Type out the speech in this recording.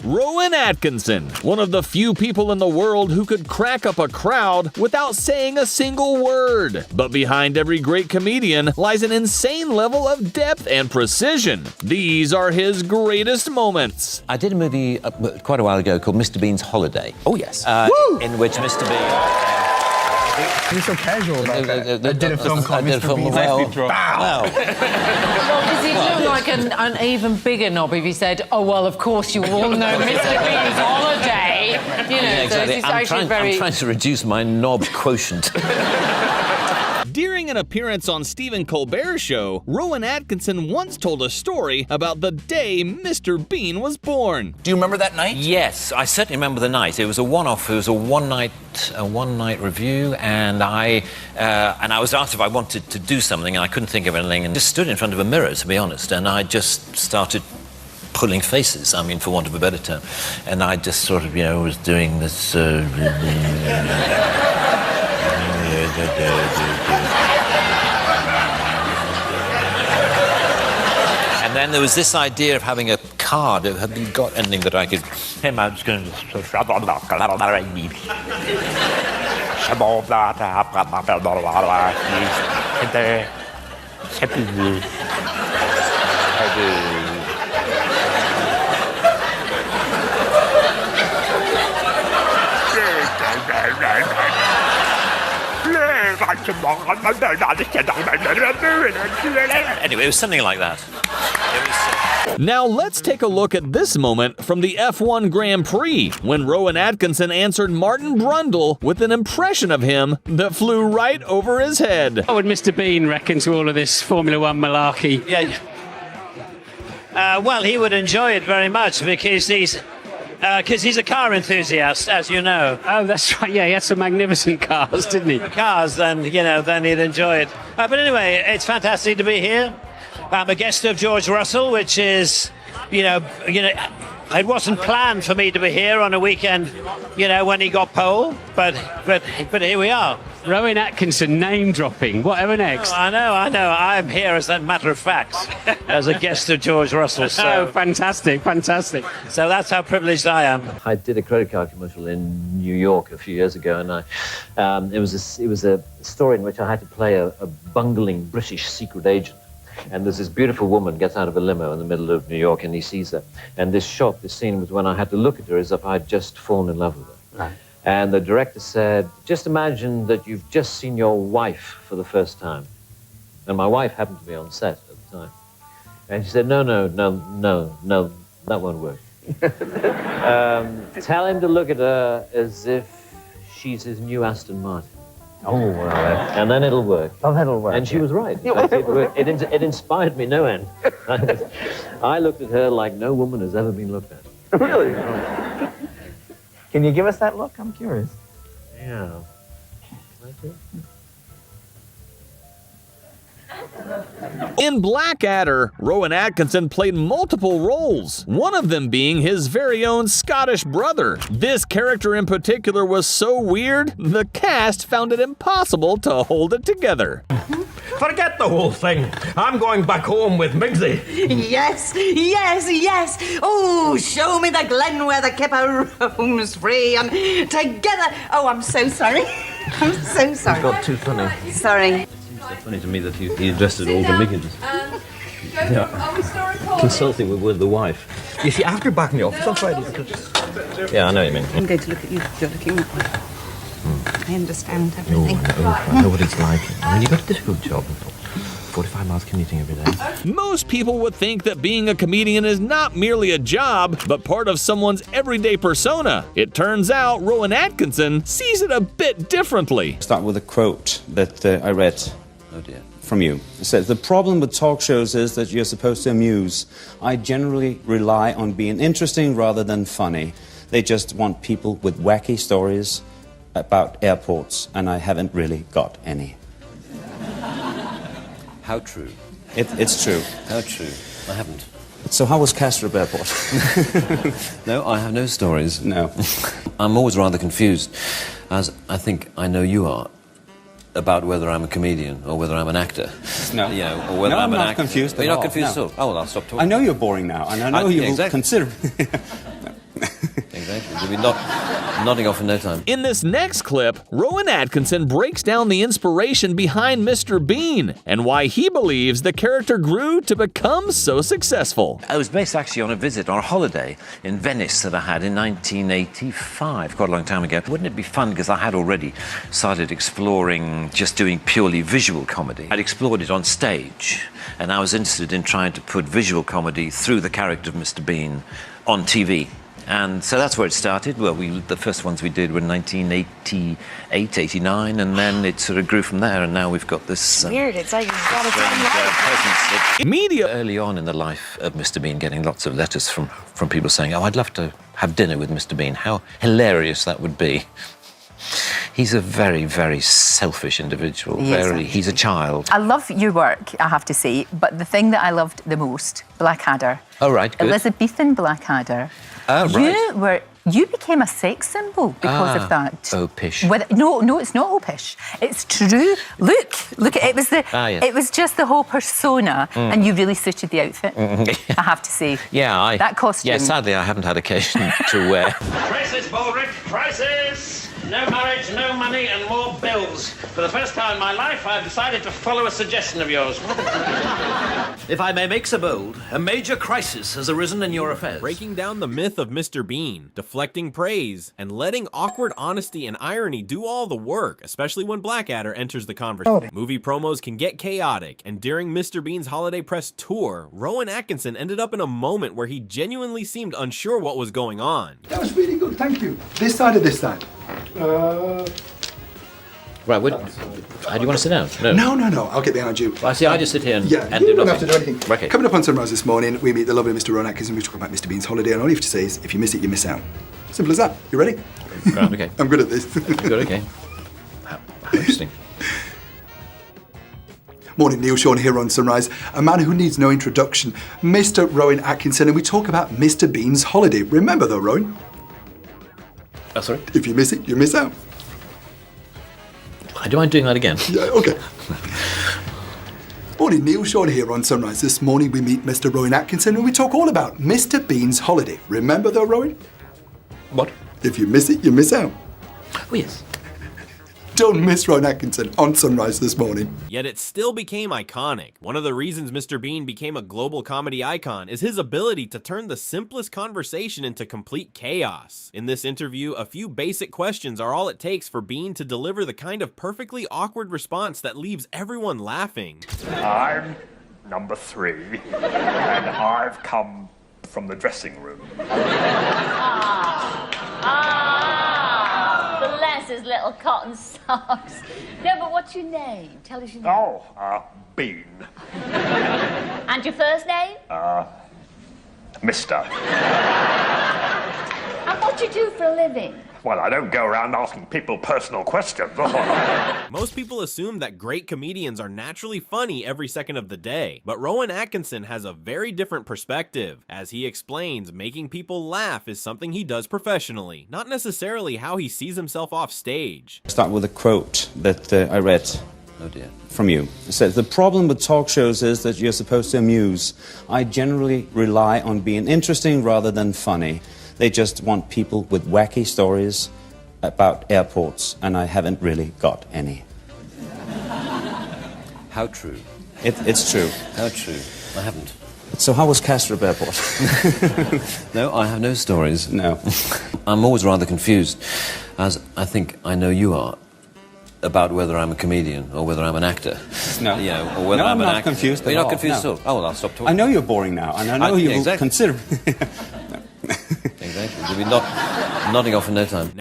Rowan Atkinson, one of the few people in the world who could crack up a crowd without saying a single word. But behind every great comedian lies an insane level of depth and precision. These are his greatest moments. I did a movie quite a while ago called Mr. Bean's Holiday. Oh, yes. In which Mr. Bean... You're so casual about that. I did a film called Mr. Bean's Holiday. Well, does he look like an even bigger knob if he said, oh, well, of course you all know Mr. Bean's Holiday? You know, Yeah, exactly. so it's I'm trying to reduce my knob quotient. During an appearance on Stephen Colbert's show, Rowan Atkinson once told a story about the day Mr. Bean was born. Do you remember that night? Yes, I certainly remember the night. It was a one-off. It was a one-night review, and I was asked if I wanted to do something, and I couldn't think of anything, and just stood in front of a mirror, to be honest, and I just started pulling faces, I mean, for want of a better term, and I just sort of, was doing this. And then there was this idea of having a card. Have you got anything that I could... I'm just going to... Anyway, it was something like that. Now let's take a look at this moment from the F1 Grand Prix, when Rowan Atkinson answered Martin Brundle with an impression of him that flew right over his head. What would Mr. Bean reckon to all of this Formula One malarkey? Yeah. Well, he would enjoy it very much because he's a car enthusiast, as you know. Oh, that's right. Yeah, he had some magnificent cars, didn't he? Cars, then he'd enjoy it. But anyway, it's fantastic to be here. I'm a guest of George Russell, which is, it wasn't planned for me to be here on a weekend, when he got pole, but here we are. Rowan Atkinson name dropping. Whatever next? I know. I'm here as a matter of fact, as a guest of George Russell. So. Oh, fantastic. So that's how privileged I am. I did a credit card commercial in New York a few years ago, and it was a story in which I had to play a bungling British secret agent. And there's this beautiful woman gets out of a limo in the middle of New York, and he sees her. And this scene was when I had to look at her as if I'd just fallen in love with her. Right. And the director said, just imagine that you've just seen your wife for the first time. And my wife happened to be on set at the time. And she said, no, that won't work. Tell him to look at her as if she's his new Aston Martin. Oh, well. And then it'll work. Oh, that'll work. And she was right. It inspired me no end. I looked at her like no woman has ever been looked at. Really? Can you give us that look? I'm curious. Yeah. In Blackadder, Rowan Atkinson played multiple roles, one of them being his very own Scottish brother. This character in particular was so weird, the cast found it impossible to hold it together. Forget the whole thing. I'm going back home with Migsy. Yes. Oh, show me the glen where the kipper roams free and together. Oh, I'm so sorry. I'm so sorry. You got too funny. Sorry. It's funny to me that he addressed it all to Miggins. Consulting with the wife. You see, after back in the office on Friday. Yeah, I know what you mean. I'm going to look at you. You're looking at me. I understand everything. I know what it's like. I mean, you've got a difficult job. 45 miles commuting every day. Most people would think that being a comedian is not merely a job, but part of someone's everyday persona. It turns out Rowan Atkinson sees it a bit differently. Start with a quote that I read. Oh dear. From you. It says, the problem with talk shows is that you're supposed to amuse. I generally rely on being interesting rather than funny. They just want people with wacky stories about airports, and I haven't really got any. How true? It's true. How true? I haven't. So how was Castrop Airport? No, I have no stories. No. I'm always rather confused, as I think I know you are, about whether I'm a comedian or whether I'm an actor. No. You know, or whether no, I'm an not actor. Confused You're at not all. confused No. at all? Oh, well, I'll stop talking. I know you're boring now, and I know you will exactly. consider... be nodding off in no time. In this next clip, Rowan Atkinson breaks down the inspiration behind Mr. Bean and why he believes the character grew to become so successful. I was based actually on a visit, on a holiday in Venice that I had in 1985, quite a long time ago. Wouldn't it be fun, because I had already started exploring just doing purely visual comedy. I'd explored it on stage, and I was interested in trying to put visual comedy through the character of Mr. Bean on TV. And so that's where it started. Well, the first ones we did were in 1988, 89, and then it sort of grew from there, and now we've got this... weird, it's like it's got its own life. Media... Early on in the life of Mr. Bean, getting lots of letters from people saying, oh, I'd love to have dinner with Mr. Bean. How hilarious that would be. He's a very, very selfish individual. He's a child. I love your work, I have to say, but the thing that I loved the most, Blackadder. Oh, right, good. Elizabethan Blackadder. Oh, right. You became a sex symbol because of that. Oh, pish. No, it's not oh, pish. It's true. Look, it was yes. It was just the whole persona, and you really suited the outfit. I have to say. Yeah, that costume. Yeah, sadly, I haven't had occasion to wear. Crisis, Baldrick, crisis! No marriage, no money, and more bills. For the first time in my life, I've decided to follow a suggestion of yours. If I may make so bold, a major crisis has arisen in your affairs. Breaking down the myth of Mr. Bean, deflecting praise, and letting awkward honesty and irony do all the work, especially when Blackadder enters the conversation. Movie promos can get chaotic, and during Mr. Bean's holiday press tour, Rowan Atkinson ended up in a moment where he genuinely seemed unsure what was going on. That was really good, thank you. This side or this side? Right, do you want to sit down? No, I'll get behind you. Well, I see, I just sit here and you do don't nothing. have to do anything. Okay. Coming up on Sunrise this morning, we meet the lovely Mr. Rowan Atkinson. We talk about Mr. Bean's holiday, and all you have to say is, if you miss it, you miss out. Simple as that. You ready? Right, okay. I'm good at this. Good, okay. How interesting. Morning, Neil Sean here on Sunrise. A man who needs no introduction, Mr. Rowan Atkinson, and we talk about Mr. Bean's holiday. Remember though, Rowan? Oh, sorry? If you miss it, you miss out. Do you mind doing that again? Yeah, okay. Morning, Neil Sean here on Sunrise. This morning we meet Mr. Rowan Atkinson and we talk all about Mr. Bean's holiday. Remember though, Rowan? What? If you miss it, you miss out. Oh, yes. Don't miss Rowan Atkinson on Sunrise this morning. Yet it still became iconic. One of the reasons Mr. Bean became a global comedy icon is his ability to turn the simplest conversation into complete chaos. In this interview, a few basic questions are all it takes for Bean to deliver the kind of perfectly awkward response that leaves everyone laughing. I'm number 3, and I've come from the dressing room. Bless his little cotton socks. No, but what's your name? Tell us your name. Oh, Bean. And your first name? Mister. And what do you do for a living? Well, I don't go around asking people personal questions. Most people assume that great comedians are naturally funny every second of the day, but Rowan Atkinson has a very different perspective. As he explains, making people laugh is something he does professionally, not necessarily how he sees himself off stage. Start with a quote that I read. Oh dear. From you. It says, the problem with talk shows is that you're supposed to amuse. I generally rely on being interesting rather than funny. They just want people with wacky stories about airports, and I haven't really got any. How true? It's true. How true? I haven't. So how was Kastrup Airport? No, I have no stories. No. I'm always rather confused, as I think I know you are, about whether I'm a comedian or whether I'm an actor. No. You know, or whether I'm an not actor. confused at You're not all. confused No. at all? Oh, well, I'll stop talking. I know you're boring now, and I know you will exactly. consider... Exactly. You'll be nodding off in no time.